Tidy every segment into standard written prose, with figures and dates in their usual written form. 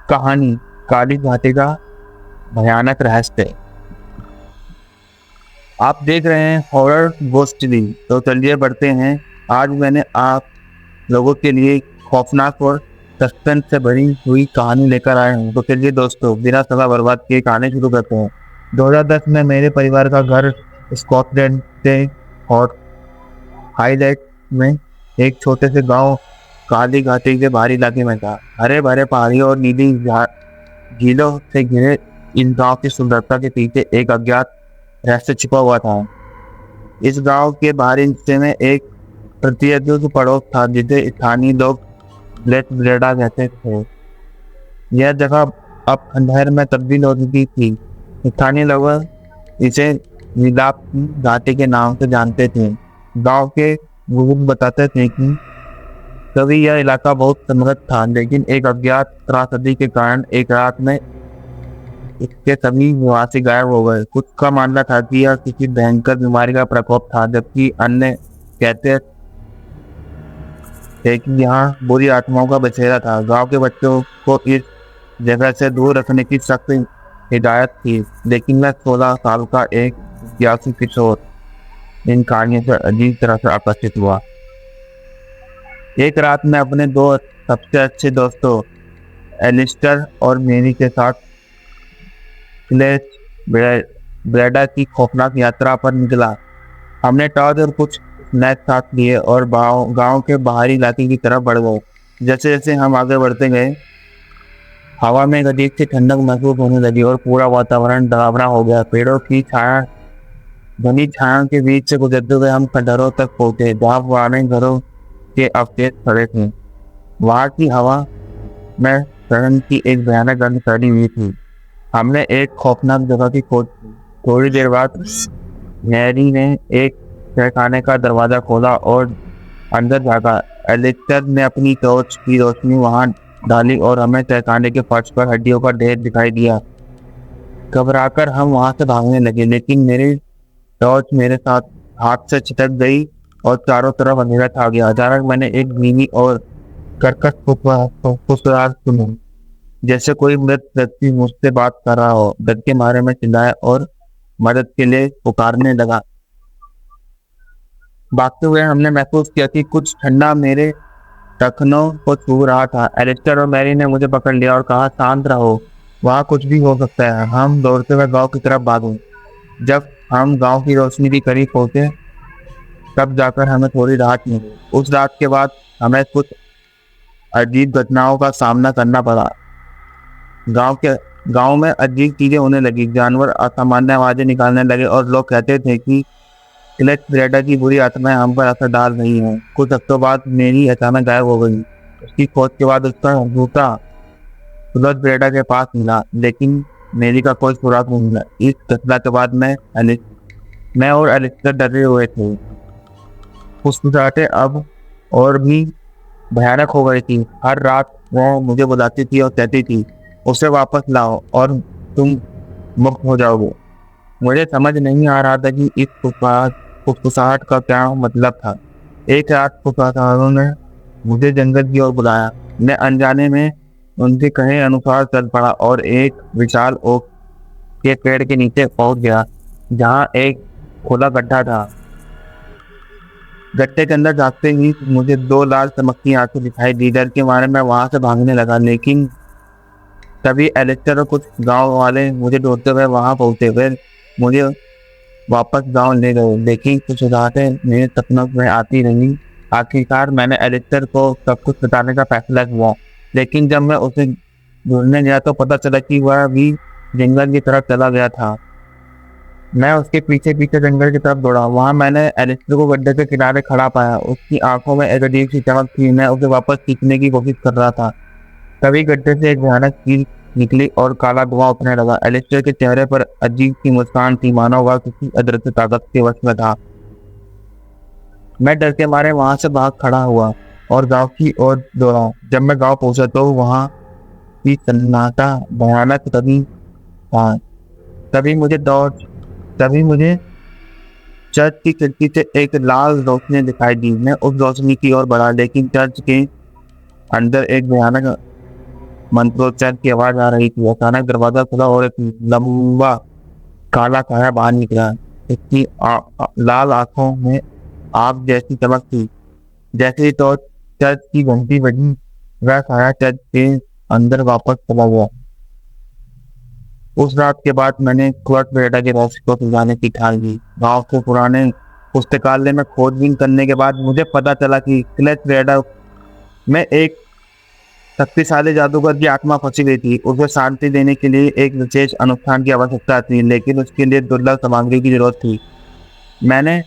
कहानी काली घाटी का भयानक रहस्य। आप देख रहे हैं हॉरर गोस्टली। तो चलिए बढ़ते हैं। आज मैंने आप लोगों के लिए खौफनाक और सस्पेंस से भरी हुई कहानी लेकर आया हूँ। तो चलिए दोस्तों, बिना समय बर्बाद किए कहानी शुरू करते हैं। 2010 में मेरे परिवार का घर स्कॉटलैंड से और हाईलैंड में एक छोटे से गांव काली घाटी के बाहरी इलाके में था। हरे भरे पहाड़ियों और नीली झीलों से घिरे इन गांव की सुंदरता के पीछे एक अज्ञात रहस्य छिपा हुआ था। इस गांव के बाहरी हिस्से में एक प्रतियोगिता पड़ोस था जिसे स्थानीय लोग ब्लैक ब्लेडा कहते थे। यह जगह अब खंडहर में तब्दील हो चुकी थी। स्थानीय लोग इसे विलाप की घाटी के नाम से जानते थे। गांव के बुजुर्ग बताते थे कि कभी यह इलाका बहुत समृद्ध था, लेकिन एक अज्ञात त्रासदी के कारण एक रात में इसके सभी निवासी गायब हो गए। कुछ का मानना था कि यह किसी भयंकर बीमारी का प्रकोप था, जबकि अन्य कहते थे कि यहाँ बुरी आत्माओं का बसेरा था। गांव के बच्चों को इस जगह से दूर रखने की सख्त हिदायत थी, लेकिन मैं 16 साल का एक जिज्ञासु किशोर इन कहानियों से अजीब तरह से आकर्षित हुआ। एक रात मैं अपने दो सबसे अच्छे दोस्तों एलिस्टर और मेरी के साथ ब्रेडा की खौफनाक यात्रा पर निकला। हमने टॉर्च और कुछ स्नैक्स साथ लिए और गांव के बाहरी इलाके की तरफ बढ़ गए। जैसे जैसे हम आगे बढ़ते गए, हवा में एक अजीब सी ठंडक महसूस होने लगी और पूरा वातावरण डरावना हो गया। पेड़ों की छाया, घनी छाया के बीच से गुजरते हुए हम खंडहरों तक पहुंचे, जहाँ पुराने घरों के अवशेष खड़े थे। वहां की हवा में सड़न की एक भयानक गंध फैली हुई थी। हमने एक खौफनाक जगह की खोज की। थोड़ी देर बाद मैरी ने एक तहखाने का दरवाजा खोला और अंदर झाँका। एलिस्टर ने अपनी टॉर्च की रोशनी वहां डाली और हमें तहखाने के फर्श पर हड्डियों का ढेर दिखाई दिया। घबराकर हम वहां से भागने लगे, लेकिन मेरी टॉर्च मेरे साथ हाथ से छिटक गई और चारों तरफ अंधेरा छा गया। अचानक मैंने एक धीमी और कर्कश फुसफुसाहट सुनी, जैसे कोई मृत व्यक्ति मुझसे बात कर रहा हो। डर के मारे में चिल्लाया और मदद के लिए पुकारने लगा। भागते हुए हमने महसूस किया कि कुछ ठंडा मेरे टखनों को छू रहा था। एलिस्टर और मैरी ने मुझे पकड़ लिया और कहा, शांत रहो, वहाँ कुछ भी हो सकता है। हम दौड़ते हुए गांव की तरफ भागे। जब हम गांव की रोशनी के करीब पहुंचे, तब जाकर हमें थोड़ी राहत मिली। उस रात के बाद हमें कुछ अजीब घटनाओं का सामना करना पड़ा। गांव में अजीब चीजें होने लगी। जानवर असामान्य आवाजें निकालने लगे और लोग कहते थे कि क्लेट ब्रेडा की बुरी आत्माएं हम पर असर डाल रही हैं। कुछ हफ्तों बाद मेरी अचानक गायब हो गई। उसकी खोज के बाद उसका जूता क्लेट ब्रेडा के पास मिला, लेकिन मेरी का कोई सुराग नहीं मिला। इस घटना के बाद मैं और एलिस्टर डरे हुए थे। फुसफुसाहटें अब और भी भयानक हो गई थी। हर रात वो मुझे बुलाती थी और कहती थी, उसे वापस लाओ और तुम मुक्त हो जाओगे। मुझे समझ नहीं आ रहा था कि इस फुसफुसाहट का क्या मतलब था। एक रात फुसफुसाहटों ने मुझे जंगल की ओर बुलाया। मैं अनजाने में उनके कहे अनुसार चल पड़ा और एक विशाल ओक के पेड़ के नीचे पहुंच गया, जहां एक खुला गड्ढा था। गड्ढे के अंदर जाते ही मुझे दो लाल चमकती आंखें दिखाई दी। डर के मारे मैं वहां से भागने लगा, लेकिन तभी एलिस्टर और कुछ गांव वाले मुझे ढूंढते हुए वहां पहुंचे। वे मुझे वापस गांव ले गए, लेकिन कुछ रातें मेरे सपनों में आती रही। आखिरकार मैंने एलिस्टर को सब कुछ बताने का फैसला किया, लेकिन जब मैं उसे ढूंढने गया तो पता चला कि वह भी जंगल की तरफ चला गया था। मैं उसके पीछे पीछे जंगल की तरफ दौड़ा। वहां मैंने एलिस्टर को गड्ढे के किनारे खड़ा पाया। उसकी आंखों में एक अजीब सी चमक थी। मैं उसे वापस खींचने की कोशिश कर रहा था, तभी गड्ढे से एक भयानक चीज निकली और काला धुआं उठने लगा। एलिस्टर के चेहरे पर अजीब सी मुस्कान थी, मानो वह किसी अदृश्य ताकत के वश में था। मैं डर के मारे वहां से भाग खड़ा हुआ और गांव की ओर दौड़ा। जब मैं गांव पहुंचा तो वहां की सन्नाटा भयानक था। तभी मुझे चर्च की खिड़की से एक लाल रोशनी दिखाई दी। मैं उस रोशनी की ओर बढ़ा, लेकिन चर्च के अंदर एक भयानक मंत्रोच्चार की आवाज आ रही थी। अचानक दरवाजा खुला और एक लंबा काला साया बाहर निकला। इसकी लाल आंखों में आग जैसी चमक थी। जैसे ही तो चर्च की घंटी बजी, वह साया चर्च के अंदर वापस चला गया। उस रात के बाद मैंने क्लच बेटा के रहस्य को सुलझाने की ठान ली। गांव के पुराने पुस्तकालय में खोजबीन करने के बाद मुझे पता चला कि क्लच बेटा में एक शक्तिशाली जादूगर की आत्मा फंसी गई थी। उसे शांति देने के लिए एक विशेष अनुष्ठान की आवश्यकता थी, लेकिन उसके लिए दुर्लभ सामग्री की जरूरत थी। मैंने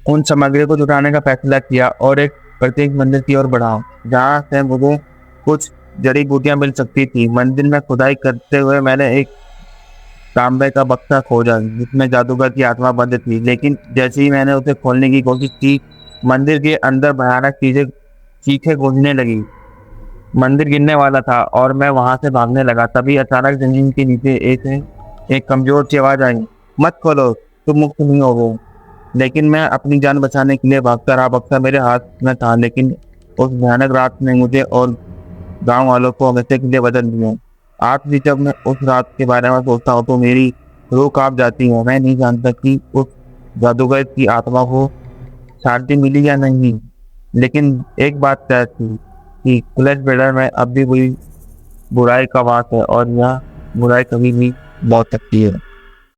उन सामग्री को जुटाने का फैसला किया और एक प्रत्येक मंदिर की ओर बढ़ा, जहाँ से मुझे कुछ जड़ी बूटियां मिल सकती थी। मंदिर में खुदाई करते हुए मैंने एक तांबे का बक्सा खोजा जिसमें जादूगर की आत्मा बंद थी, लेकिन जैसे ही मैंने उसे खोलने की कोशिश की, मंदिर के अंदर भयानक चीखें गूंजने लगी। मंदिर गिरने वाला था और मैं वहां से भागने लगा। तभी अचानक जमीन के नीचे एक कमजोर सी आवाज आई, मत खोलो, तुम मुक्त नहीं होगे। लेकिन मैं अपनी जान बचाने के लिए भागता रहा। बक्सा मेरे हाथ में था, लेकिन उस भयानक रात ने मुझे और गांव वालों को हमेशा के लिए बदल दिया। आज भी जब मैं उस रात के बारे में सोचता हूँ तो मेरी रूह कांप जाती है। मैं नहीं जानता कि उस जादूगर की आत्मा को शांति मिली या नहीं, लेकिन एक बात तय थी कि क्लच बेडर में अब भी कोई बुराई का वास है और यह बुराई कभी भी मौत सकती है।